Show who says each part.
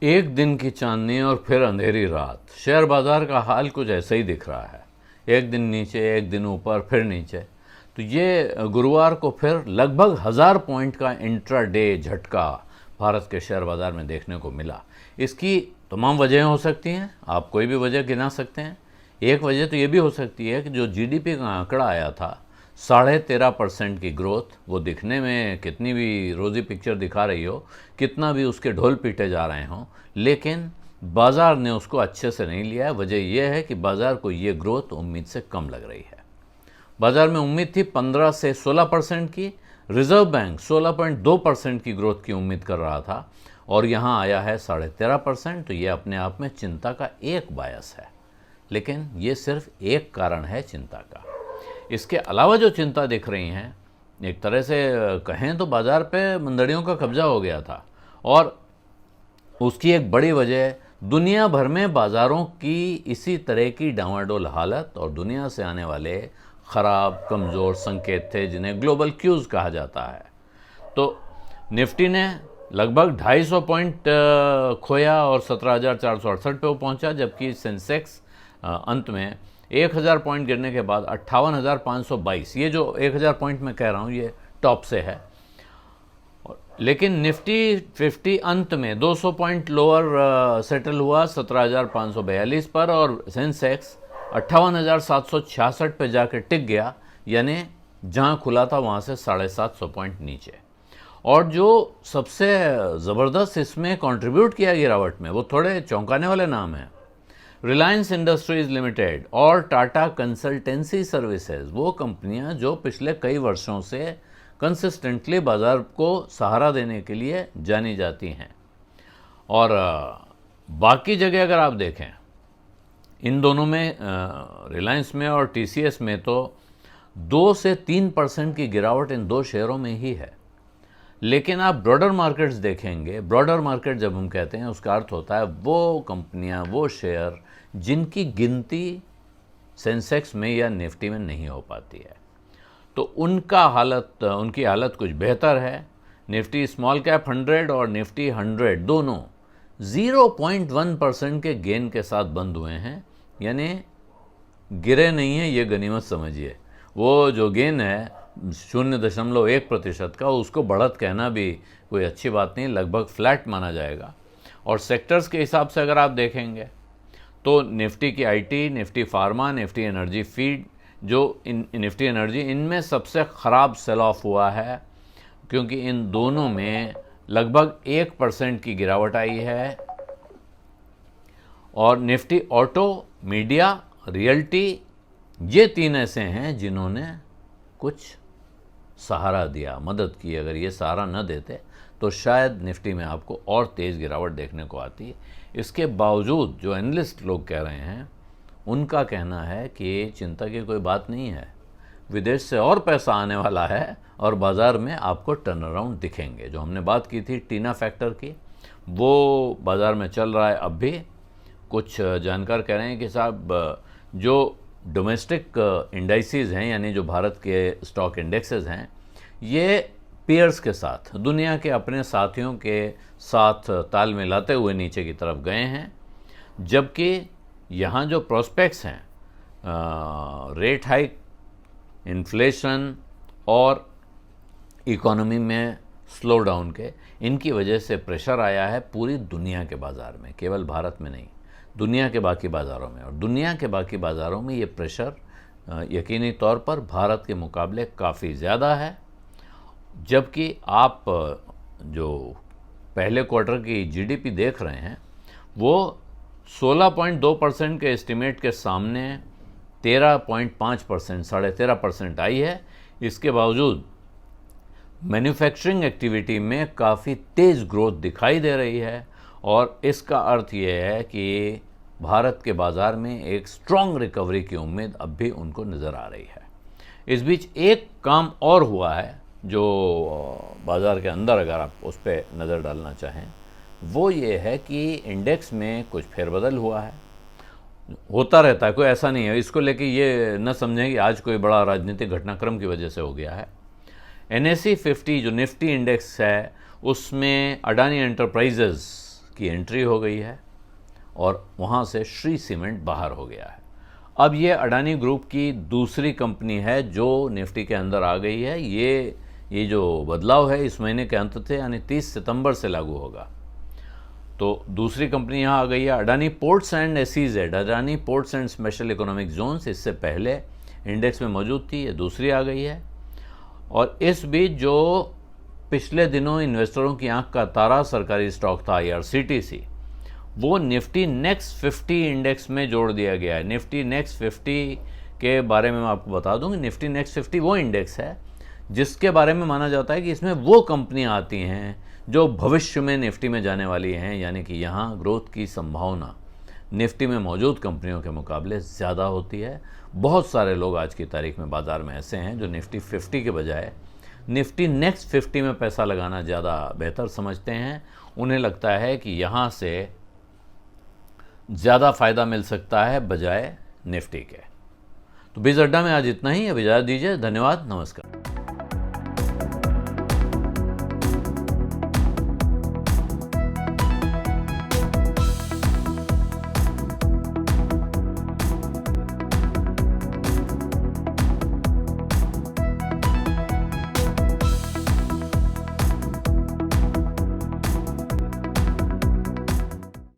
Speaker 1: एक दिन की चांदनी और फिर अंधेरी रात। शेयर बाजार का हाल कुछ ऐसा ही दिख रहा है, एक दिन नीचे, एक दिन ऊपर, फिर नीचे। तो ये गुरुवार को फिर लगभग 1000 पॉइंट का इंट्राडे झटका भारत के शेयर बाजार में देखने को मिला। इसकी तमाम वजहें हो सकती हैं, आप कोई भी वजह गिना सकते हैं। एक वजह तो ये भी हो सकती है कि जो जीडीपी का आंकड़ा आया था 13.5% की ग्रोथ, वो दिखने में कितनी भी रोज़ी पिक्चर दिखा रही हो, कितना भी उसके ढोल पीटे जा रहे हों, लेकिन बाज़ार ने उसको अच्छे से नहीं लिया है। वजह यह है कि बाज़ार को ये ग्रोथ उम्मीद से कम लग रही है। बाज़ार में उम्मीद थी 15 से 16% की, रिजर्व बैंक 16.2% की ग्रोथ की उम्मीद कर रहा था और यहाँ आया है 13.5%। तो ये अपने आप में चिंता का एक बायस है, लेकिन ये सिर्फ एक कारण है चिंता का। इसके अलावा जो चिंता दिख रही हैं, एक तरह से कहें तो बाज़ार पे मंदड़ियों का कब्जा हो गया था और उसकी एक बड़ी वजह दुनिया भर में बाज़ारों की इसी तरह की डामाडोल हालत और दुनिया से आने वाले ख़राब कमज़ोर संकेत थे, जिन्हें ग्लोबल क्यूज़ कहा जाता है। तो निफ्टी ने लगभग 250 पॉइंट खोया और 17,468 पे वो पहुंचा, जबकि सेंसेक्स अंत में 1000 पॉइंट गिरने के बाद 58,522, ये जो 1000 पॉइंट मैं कह रहा हूँ ये टॉप से है। लेकिन निफ्टी 50 अंत में 200 पॉइंट लोअर सेटल हुआ 17,542 पर और सेंसेक्स 58,766 पे जाकर टिक गया, यानी जहाँ खुला था वहाँ से 750 पॉइंट नीचे। और जो सबसे ज़बरदस्त इसमें कंट्रीब्यूट किया गिरावट में, वो थोड़े चौंकाने वाले नाम हैं। रिलायंस इंडस्ट्रीज़ लिमिटेड और टाटा कंसल्टेंसी सर्विसेज, वो कंपनियां जो पिछले कई वर्षों से कंसिस्टेंटली बाज़ार को सहारा देने के लिए जानी जाती हैं। और बाकी जगह अगर आप देखें, इन दोनों में, रिलायंस में और टीसीएस में, तो 2 से 3% की गिरावट इन दो शेयरों में ही है। लेकिन आप ब्रॉडर मार्केट्स देखेंगे, ब्रॉडर मार्केट जब हम कहते हैं उसका अर्थ होता है वो कंपनियां, वो शेयर जिनकी गिनती सेंसेक्स में या निफ्टी में नहीं हो पाती है, तो उनकी हालत कुछ बेहतर है। निफ्टी स्मॉल कैप 100 और निफ्टी 100 दोनों 0.1% के गेन के साथ बंद हुए हैं, यानी गिरे नहीं हैं, ये गनीमत समझिए। वो जो गेन है 0.1% का, उसको बढ़त कहना भी कोई अच्छी बात नहीं, लगभग फ्लैट माना जाएगा। और सेक्टर्स के हिसाब से अगर आप देखेंगे तो निफ्टी की IT, Nifty pharma, Nifty energy feed, जो निफ्टी एनर्जी, इनमें सबसे ख़राब सेल ऑफ हुआ है, क्योंकि इन दोनों में लगभग 1% की गिरावट आई है। और निफ्टी ऑटो, मीडिया, रियल्टी, ये 3 ऐसे हैं जिन्होंने कुछ सहारा दिया, मदद की। अगर ये सहारा न देते तो शायद निफ्टी में आपको और तेज़ गिरावट देखने को आती। इसके बावजूद जो एनालिस्ट लोग कह रहे हैं, उनका कहना है कि चिंता की कोई बात नहीं है, विदेश से और पैसा आने वाला है और बाज़ार में आपको टर्न अराउंड दिखेंगे। जो हमने बात की थी टीना फैक्टर की, वो बाज़ार में चल रहा है अब भी। कुछ जानकार कह रहे हैं कि साहब, जो डोमेस्टिक इंडाइसेस हैं, यानी जो भारत के स्टॉक इंडेक्सेस हैं, ये पीयर्स के साथ, दुनिया के अपने साथियों के साथ ताल मिलाते हुए नीचे की तरफ गए हैं, जबकि यहाँ जो प्रोस्पेक्ट्स हैं, रेट हाइक, इन्फ्लेशन और इकोनॉमी में स्लो डाउन के, इनकी वजह से प्रेशर आया है पूरी दुनिया के बाज़ार में, केवल भारत में नहीं, दुनिया के बाकी बाज़ारों में। और दुनिया के बाकी बाज़ारों में ये प्रेशर यकीनी तौर पर भारत के मुकाबले काफ़ी ज़्यादा है। जबकि आप जो पहले क्वार्टर की जीडीपी देख रहे हैं, वो 16.2% के एस्टिमेट के सामने 13.5%, 13.5% आई है। इसके बावजूद मैन्युफैक्चरिंग एक्टिविटी में काफ़ी तेज़ ग्रोथ दिखाई दे रही है और इसका अर्थ ये है कि भारत के बाज़ार में एक स्ट्रॉन्ग रिकवरी की उम्मीद अब भी उनको नज़र आ रही है। इस बीच एक काम और हुआ है जो बाज़ार के अंदर, अगर आप उस पर नज़र डालना चाहें, वो ये है कि इंडेक्स में कुछ फेरबदल हुआ है। होता रहता है, कोई ऐसा नहीं है, इसको लेके ये न समझें कि आज कोई बड़ा राजनीतिक घटनाक्रम की वजह से हो गया है। NSE 50 जो निफ्टी इंडेक्स है, उसमें अडानी एंटरप्राइजेज़ की एंट्री हो गई है और वहाँ से श्री सीमेंट बाहर हो गया है। अब ये अडानी ग्रुप की दूसरी कंपनी है जो निफ्टी के अंदर आ गई है। ये जो बदलाव है इस महीने के अंत से यानी 30 सितंबर से लागू होगा। तो दूसरी कंपनी यहाँ आ गई है Adani ports and SEZ, Adani ports and special economic zones. इससे पहले इंडेक्स में मौजूद थी, ये दूसरी आ गई है। और इस बीच जो पिछले दिनों इन्वेस्टरों की आंख का तारा सरकारी स्टॉक था IRCTC, वो निफ्टी नेक्स्ट 50 इंडेक्स में जोड़ दिया गया है। निफ्टी नेक्स्ट 50 के बारे में मैं आपको बता दूं कि निफ्टी नेक्स्ट 50 वो इंडेक्स है जिसके बारे में माना जाता है कि इसमें वो कंपनियां आती हैं जो भविष्य में निफ्टी में जाने वाली हैं, यानी कि यहाँ ग्रोथ की संभावना निफ्टी में मौजूद कंपनियों के मुकाबले ज़्यादा होती है। बहुत सारे लोग आज की तारीख में बाज़ार में ऐसे हैं जो निफ्टी 50 के बजाय निफ्टी नेक्स्ट 50 में पैसा लगाना ज़्यादा बेहतर समझते हैं। उन्हें लगता है कि यहाँ से ज़्यादा फ़ायदा मिल सकता है बजाय निफ्टी के। तो बीज अड्डा में आज इतना ही। अब इजाज़त दीजिए। धन्यवाद, नमस्कार।